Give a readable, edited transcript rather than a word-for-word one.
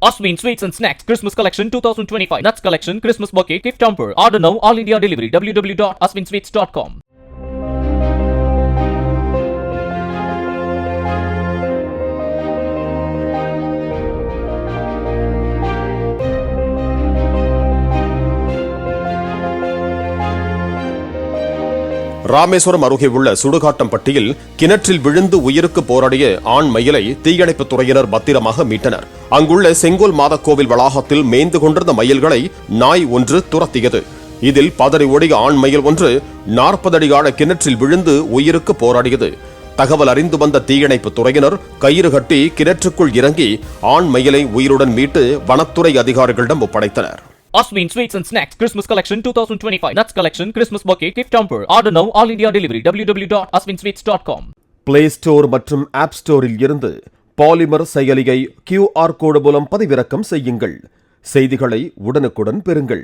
Asmin Sweets and Snacks Christmas Collection 2025. Nuts Collection Christmas Bouquet Gift Hamper. Order now. All India delivery. www.asminsweets.com. Rameswaram அருகே உள்ள சுடுகாட்டம்பட்டியில் கிணற்றில் விழுந்து உயிருக்கு போராடிய ஆண் மயிலை தீயணைப்புத் துறையினர் பத்திரமாக மீட்டனர். அங்குள்ள செங்கோல் மாதக்கோவில் வளாகத்தில் மேய்ந்து கொண்டிருந்த மயில்களை நாய் ஒன்று துரத்தியது. இதில் பதறி ஓடிய ஆண் மயில் ஒன்று 40 அடி ஆழ கிணற்றில் விழுந்து உயிருக்கு போராடியது. தகவல் அறிந்து வந்த தீயணைப்புத் துறையினர் கயிறு கட்டி கிணற்றுக்குள் இறங்கி ஆண் மயிலை உயிருடன் மீட்டு வனத்துறை அதிகாரிகளிடம் ஒப்படைத்தனர். Asmin Sweets and Snacks Christmas Collection 2025. Nuts Collection Christmas Bouquet Gift Hamper. Order now. All India delivery. www.asminsweets.com. Play store மற்றும் ஆப் ஸ்டோரில் இருந்து பாலிமர் செயலியை QR கோடு மூலம் பதிவிறக்கம் செய்யுங்கள். செய்திகளை உடனுக்குடன் பெறுங்கள்.